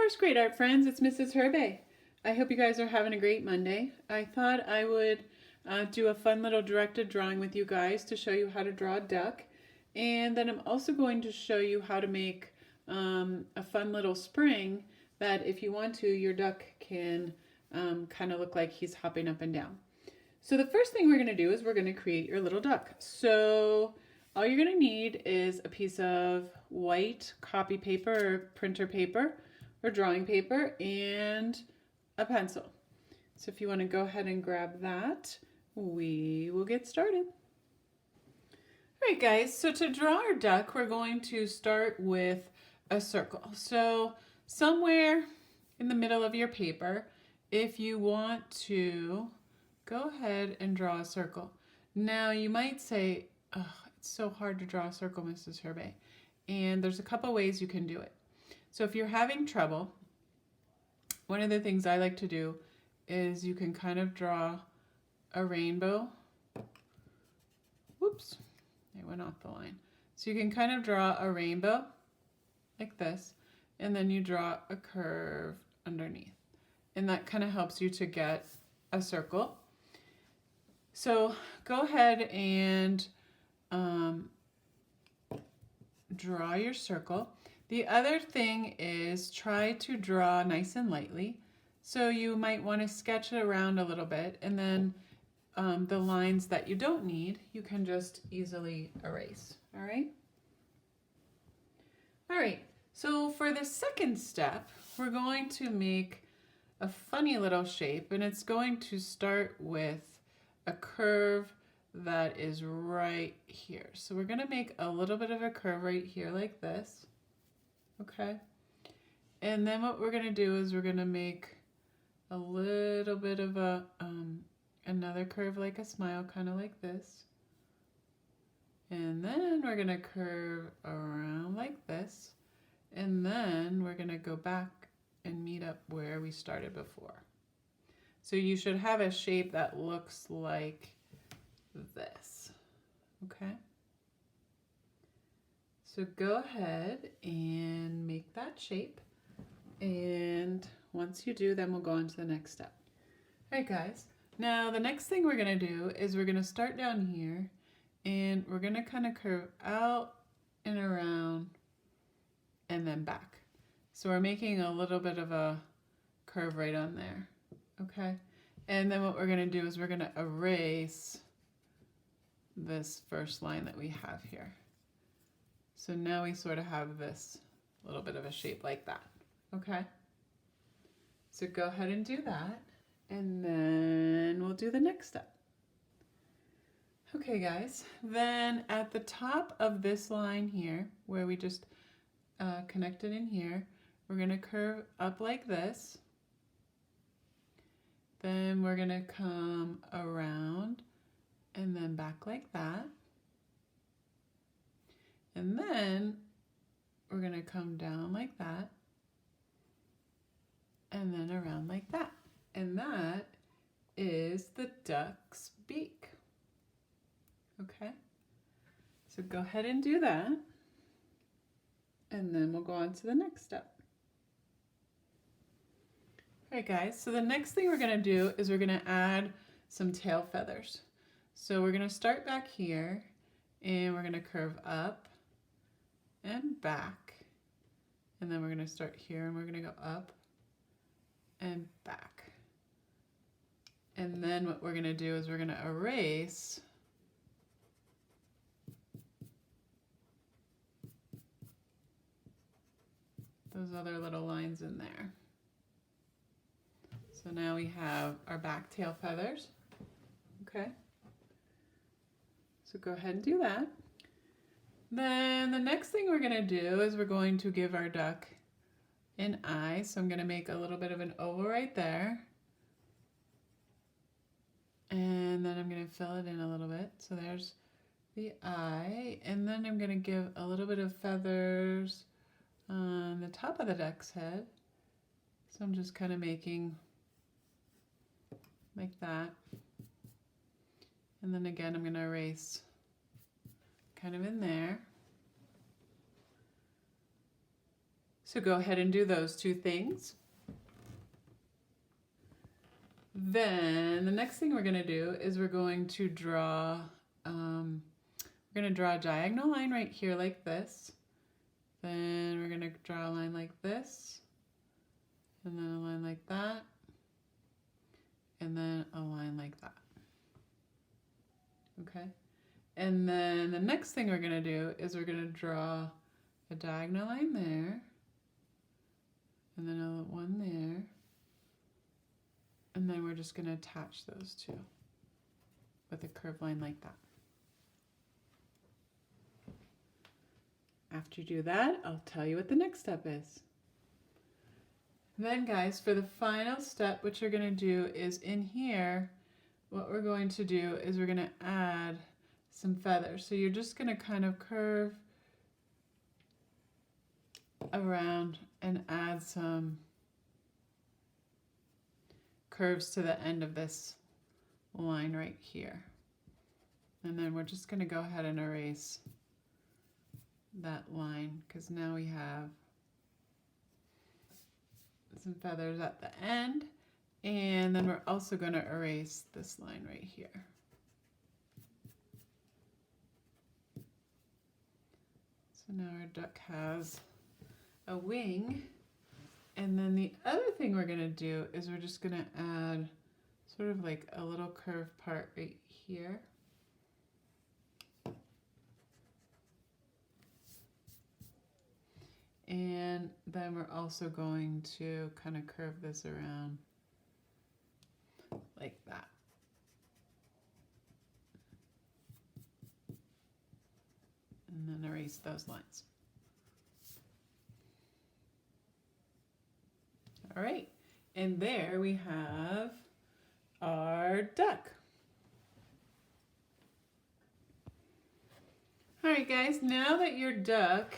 first grade art friends, it's Mrs. Herbay. I hope you guys are having a great Monday. I thought I would do a fun little directed drawing with you guys to show you how to draw a duck. And then I'm also going to show you how to make a fun little spring that if you want to, your duck can kind of look like he's hopping up and down. So the first thing we're going to do is we're going to create your little duck. So all you're going to need is a piece of white copy paper or printer paper or drawing paper and a pencil. So if you want to go ahead and grab that, we will get started. All right, guys, so to draw our duck, we're going to start with a circle. So somewhere in the middle of your paper, if you want to, go ahead and draw a circle. Now you might say, oh, it's so hard to draw a circle, Mrs. Herbay. And there's a couple ways you can do it. So if you're having trouble, one of the things I like to do is you can kind of draw a rainbow. Whoops, I went off the line. So you can kind of draw a rainbow like this, and then you draw a curve underneath. And that kind of helps you to get a circle. So go ahead and draw your circle. The other thing is try to draw nice and lightly. So you might want to sketch it around a little bit, and then the lines that you don't need, you can just easily erase. All right? All right, so for the second step, we're going to make a funny little shape, and it's going to start with a curve that is right here. So we're going to make a little bit of a curve right here like this. Okay, and then what we're going to do is we're going to make a little bit of a another curve like a smile, kind of like this, and then we're going to curve around like this, and then we're going to go back and meet up where we started before. So you should have a shape that looks like this. Okay, so go ahead and make that shape, and once you do, then we'll go on to the next step. All right, guys, now the next thing we're going to do is we're going to start down here, and we're going to kind of curve out and around and then back. So we're making a little bit of a curve right on there. Okay, and then what we're going to do is we're going to erase this first line that we have here. So now we sort of have this little bit of a shape like that. Okay, so go ahead and do that, and then we'll do the next step. Okay, guys, then at the top of this line here, where we just connected in here, we're going to curve up like this. Then we're going to come around and then back like that. And then we're going to come down like that and then around like that. And that is the duck's beak. Okay, so go ahead and do that, and then we'll go on to the next step. All right, guys, so the next thing we're going to do is we're going to add some tail feathers. So we're going to start back here, and we're going to curve up and back, and then we're going to start here, and we're going to go up and back. And then what we're going to do is we're going to erase those other little lines in there. So now we have our back tail feathers. Okay, so go ahead and do that. Then the next thing we're going to do is we're going to give our duck an eye. So I'm going to make a little bit of an oval right there. And then I'm going to fill it in a little bit. So there's the eye. And then I'm going to give a little bit of feathers on the top of the duck's head. So I'm just kind of making like that. And then again, I'm going to erase kind of in there. So go ahead and do those two things. Then the next thing we're going to do is we're going to draw a diagonal line right here like this. Then we're going to draw a line like this, and then a line like that, and then a line like that. Okay? And then the next thing we're going to do is we're going to draw a diagonal line there, and then a one there, and then we're just going to attach those two with a curved line like that. After you do that, I'll tell you what the next step is. Then guys, for the final step, what you're going to do is in here, what we're going to do is we're going to add some feathers. So you're just going to kind of curve around and add some curves to the end of this line right here. And then we're just going to go ahead and erase that line because now we have some feathers at the end, and then we're also going to erase this line right here. So now our duck has a wing, and then the other thing we're going to do is we're just going to add sort of like a little curved part right here. And then we're also going to kind of curve this around like that. And then erase those lines. All right, and there we have our duck. All right, guys, now that your duck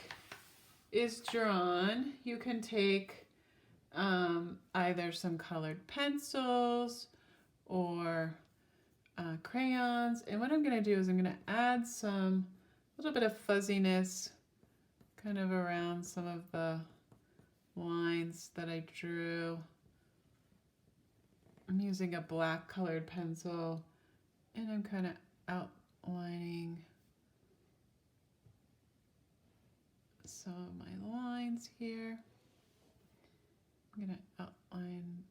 is drawn, you can take either some colored pencils or crayons. And what I'm going to do is I'm going to add some little bit of fuzziness kind of around some of the lines that I drew. I'm using a black colored pencil, and I'm kind of outlining some of my lines here. I'm going to outline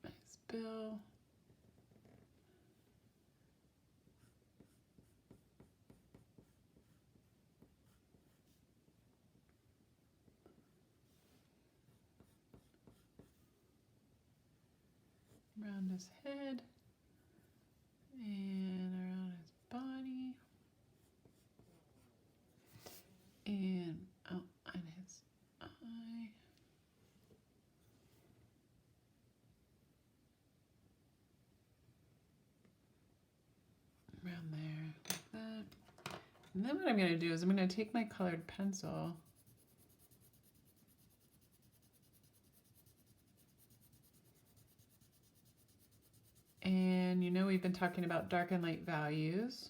my bill. Around his head and around his body and out on his eye. Around there like that. And then what I'm going to do is I'm going to take my colored pencil and you know we've been talking about dark and light values,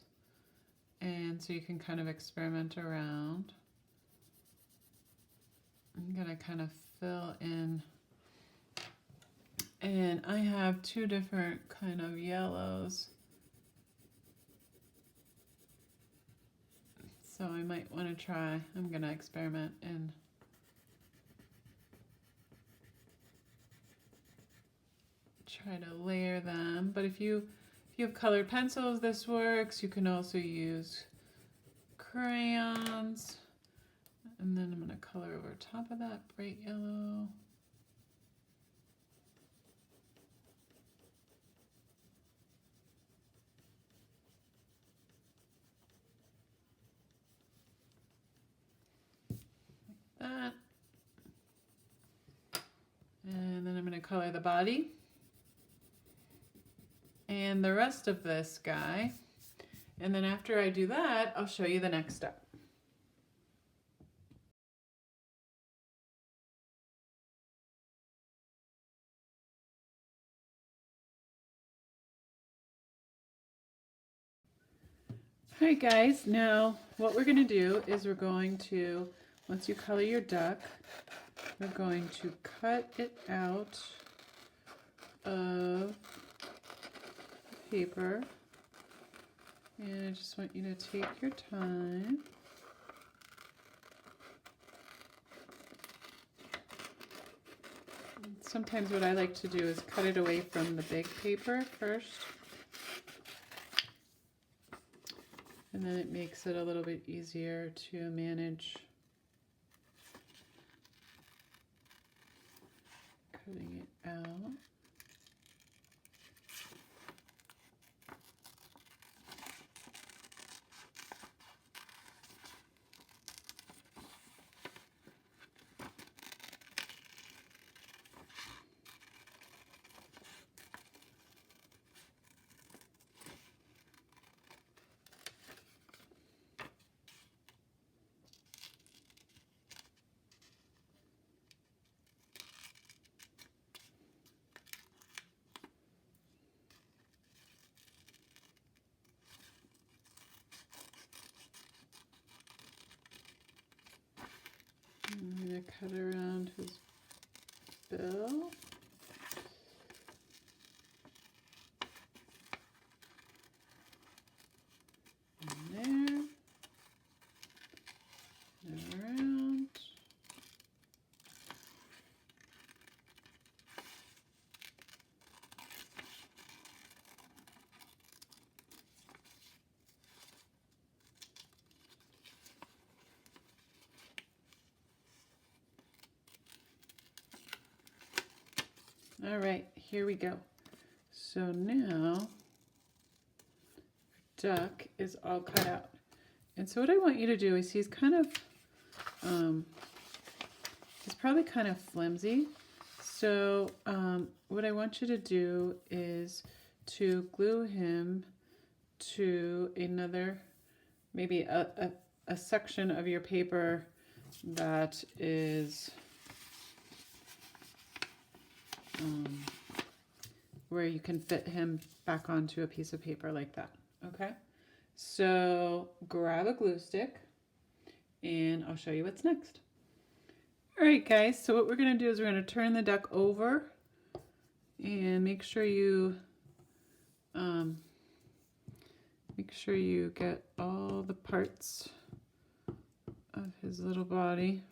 and so you can kind of experiment around. I'm going to kind of fill in, and I have two different kind of yellows, so I might want to try, I'm going to experiment and try to layer them. But if you have colored pencils, this works. You can also use crayons. And then I'm going to color over top of that bright yellow. Like that. And then I'm going to color the body. And the rest of this guy. And then after I do that, I'll show you the next step. All right, guys, now what we're going to do is we're going to, once you color your duck, we're going to cut it out of paper. And I just want you to take your time. Sometimes what I like to do is cut it away from the big paper first. And then it makes it a little bit easier to manage cutting it out. I'm going to cut around his bill. And there. And around. All right, here we go. So now our duck is all cut out. And so what I want you to do is he's kind of, he's probably kind of flimsy. So what I want you to do is to glue him to another, maybe a section of your paper that is where you can fit him back onto a piece of paper like that. Okay, so grab a glue stick and I'll show you what's next. All right, guys, so what we're going to do is we're going to turn the duck over and make sure you get all the parts of his little body.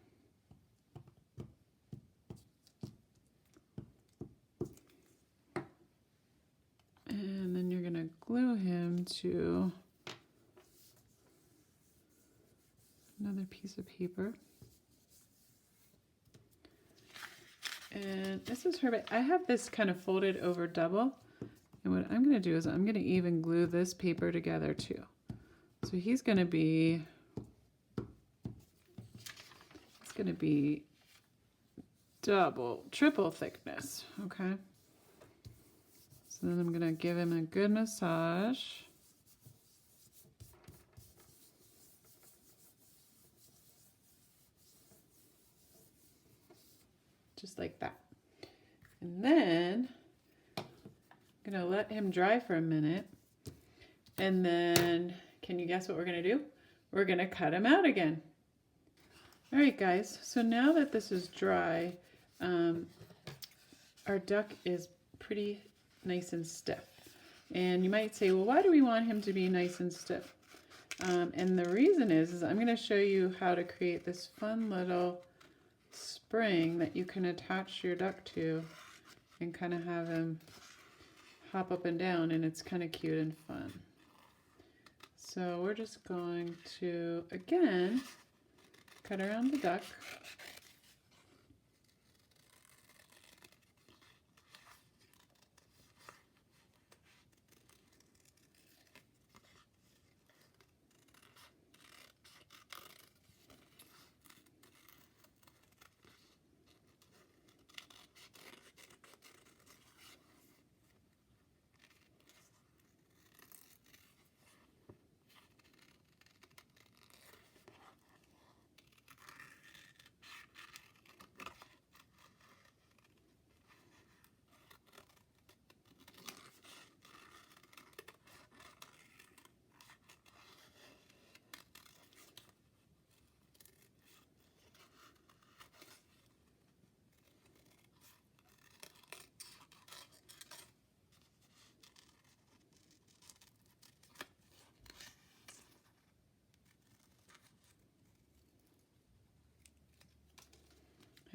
And then you're going to glue him to another piece of paper. And this is Herbay. I have this kind of folded over double. And what I'm going to do is I'm going to even glue this paper together too. So he's going to be, it's going to be triple thickness, okay? So then I'm going to give him a good massage. Just like that. And then I'm going to let him dry for a minute. And then, can you guess what we're going to do? We're going to cut him out again. All right, guys. So now that this is dry, our duck is pretty nice and stiff. And you might say, well, why do we want him to be nice and stiff? And the reason is I'm going to show you how to create this fun little spring that you can attach your duck to and kind of have him hop up and down, and it's kind of cute and fun. So we're just going to, again, cut around the duck.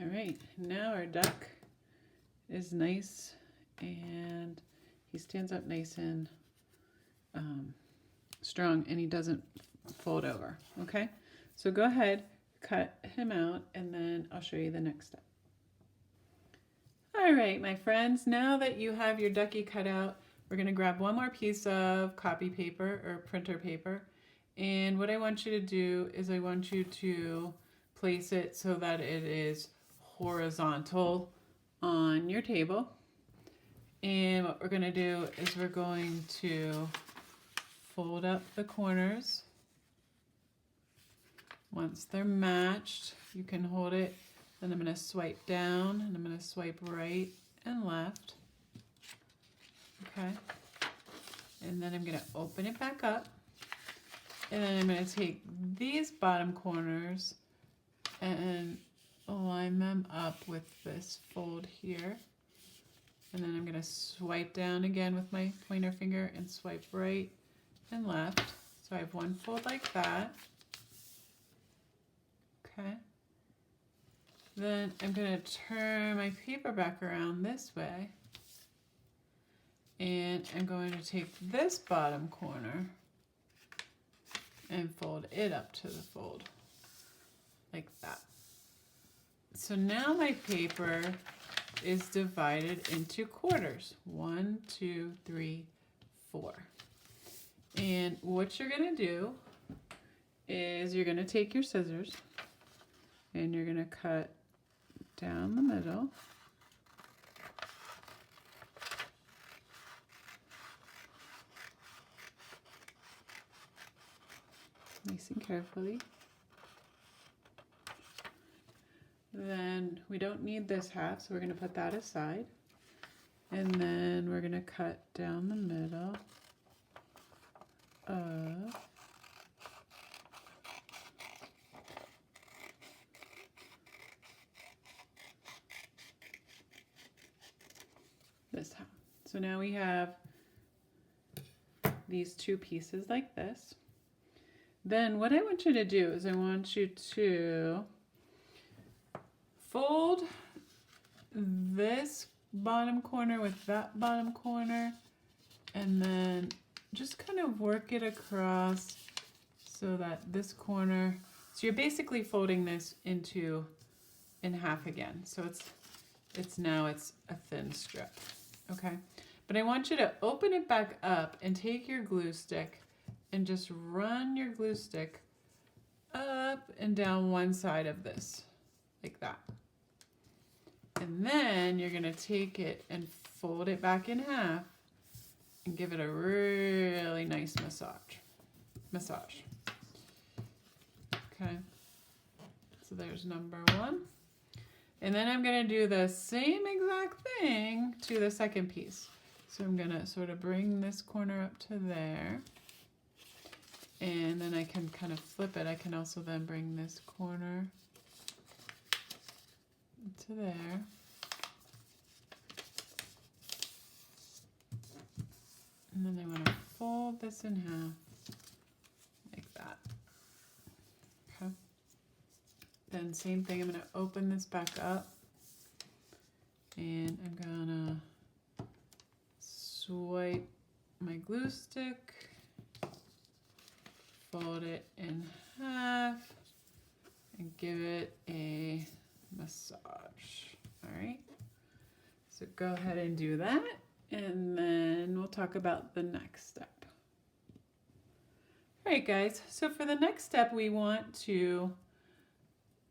All right, now our duck is nice and he stands up nice and strong, and he doesn't fold over. Okay, so go ahead, cut him out, and then I'll show you the next step. All right, my friends, now that you have your ducky cut out, we're going to grab one more piece of copy paper or printer paper, and what I want you to do is I want you to place it so that it is horizontal on your table. And what we're going to do is we're going to fold up the corners. Once they're matched, you can hold it. Then I'm going to swipe down and I'm going to swipe right and left. Okay. And then I'm going to open it back up. And then I'm going to take these bottom corners and line them up with this fold here. And then I'm going to swipe down again with my pointer finger and swipe right and left. So I have one fold like that. Okay. Then I'm going to turn my paper back around this way. And I'm going to take this bottom corner and fold it up to the fold like that. So now my paper is divided into quarters. 1, 2, 3, 4. And what you're going to do is you're going to take your scissors and you're going to cut down the middle. Nice and carefully. Then we don't need this half, so we're going to put that aside. And then we're going to cut down the middle of this half. So now we have these two pieces like this. Then what I want you to do is I want you to fold this bottom corner with that bottom corner and then just kind of work it across so that this corner, so you're basically folding this in half again. So it's now a thin strip, okay? But I want you to open it back up and take your glue stick and just run your glue stick up and down one side of this, like that. And then you're gonna take it and fold it back in half and give it a really nice massage. Okay, so there's number one. And then I'm gonna do the same exact thing to the second piece. So I'm gonna sort of bring this corner up to there. And then I can kind of flip it. I can also then bring this corner to there. And then I want to fold this in half like that. Okay. Then same thing, I'm going to open this back up and I'm going to swipe my glue stick, fold it in half and give it a massage. All right, so go ahead and do that, and then we'll talk about the next step. All right, guys, so for the next step, we want to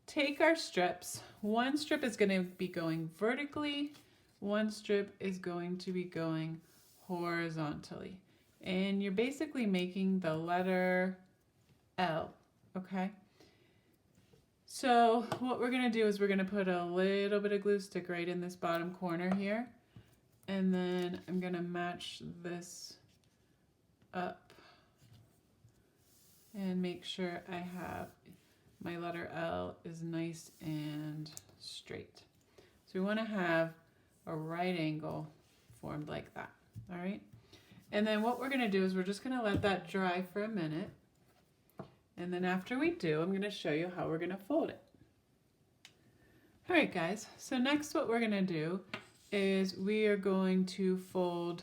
take our strips. One strip is going to be going vertically, one strip is going to be going horizontally, and you're basically making the letter L, okay? So what we're gonna do is we're gonna put a little bit of glue stick right in this bottom corner here, and then I'm gonna match this up and make sure I have my letter L is nice and straight. So we wanna have a right angle formed like that, all right? And then what we're gonna do is we're just gonna let that dry for a minute. And then after we do, I'm going to show you how we're going to fold it. All right, guys, so next what we're gonna do is we are going to fold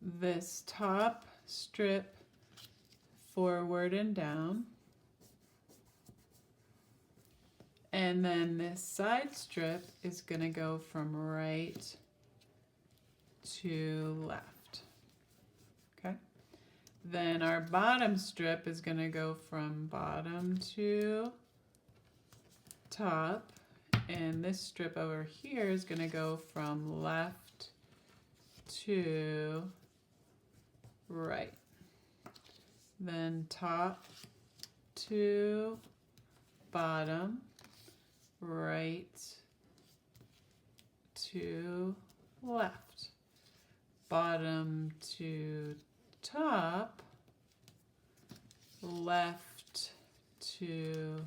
this top strip forward and down. And then this side strip is gonna go from right to left, okay? Then our bottom strip is gonna go from bottom to top. And this strip over here is gonna go from left to right. Then top to bottom, right to left. Bottom to top, left to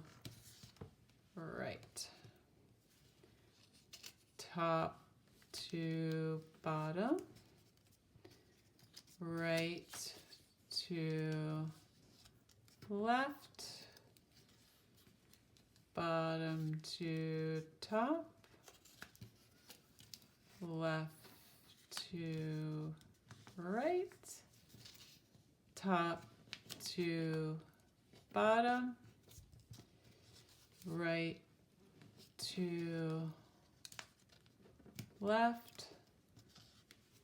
right. Top to bottom, right to left, bottom to top, left to right, top to bottom, right to left,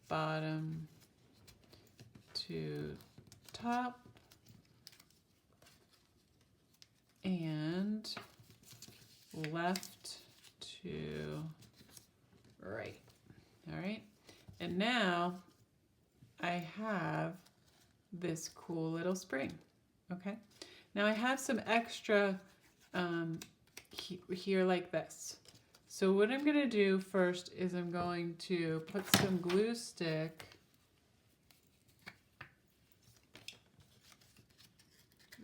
bottom to top, and left to right. All right, and now I have this cool little spring. Okay, now I have some extra here like this. So what I'm gonna do first is I'm going to put some glue stick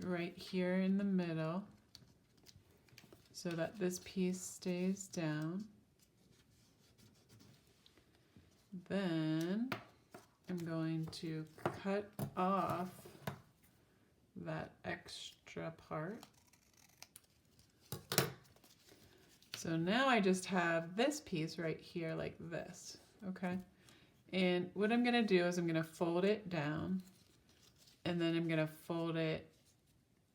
right here in the middle so that this piece stays down. Then I'm going to cut off that extra part. So now I just have this piece right here like this, okay? And what I'm gonna do is I'm gonna fold it down and then I'm gonna fold it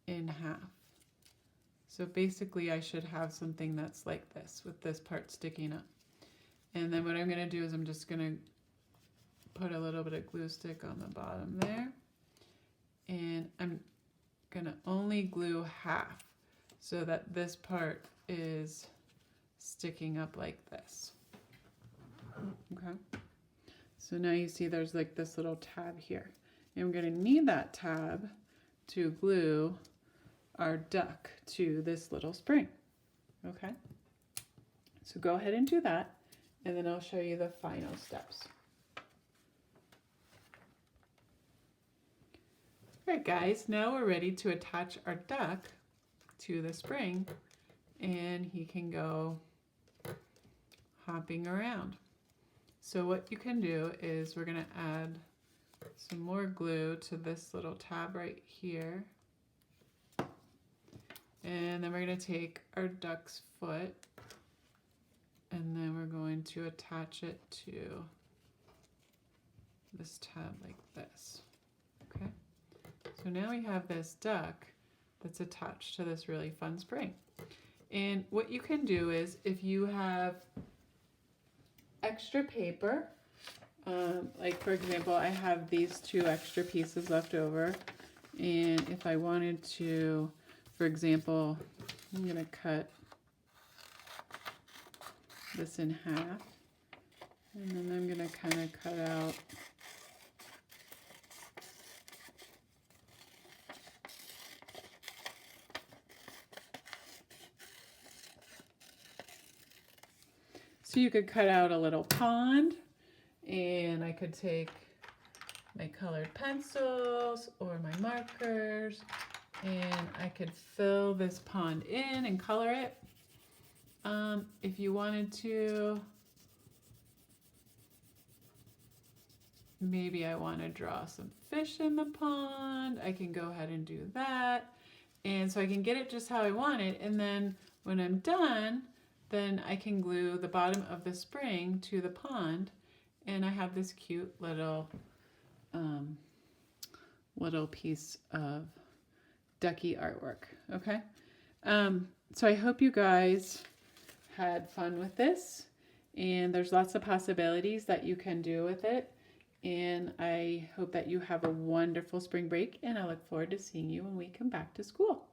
in half. So basically I should have something that's like this with this part sticking up. And then what I'm gonna do is I'm just gonna put a little bit of glue stick on the bottom there. And I'm gonna only glue half so that this part is sticking up like this. Okay. So now you see there's like this little tab here. And we're gonna need that tab to glue our duck to this little spring. Okay. So go ahead and do that, and then I'll show you the final steps. All right, guys, now we're ready to attach our duck to the spring, and he can go hopping around. So what you can do is we're gonna add some more glue to this little tab right here. And then we're gonna take our duck's foot and then we're going to attach it to this tab like this, okay? So now we have this duck that's attached to this really fun spring. And what you can do is if you have extra paper, like for example, I have these 2 extra pieces left over, and if I wanted to, for example, I'm gonna cut this in half, and then I'm gonna kind of cut out so you could cut out a little pond, and I could take my colored pencils or my markers and I could fill this pond in and color it. If you wanted to, maybe I want to draw some fish in the pond, I can go ahead and do that. And so I can get it just how I want it, and then when I'm done, then I can glue the bottom of the spring to the pond, and I have this cute little little piece of ducky artwork. Okay, so I hope you guys had fun with this, and there's lots of possibilities that you can do with it, and I hope that you have a wonderful spring break, and I look forward to seeing you when we come back to school.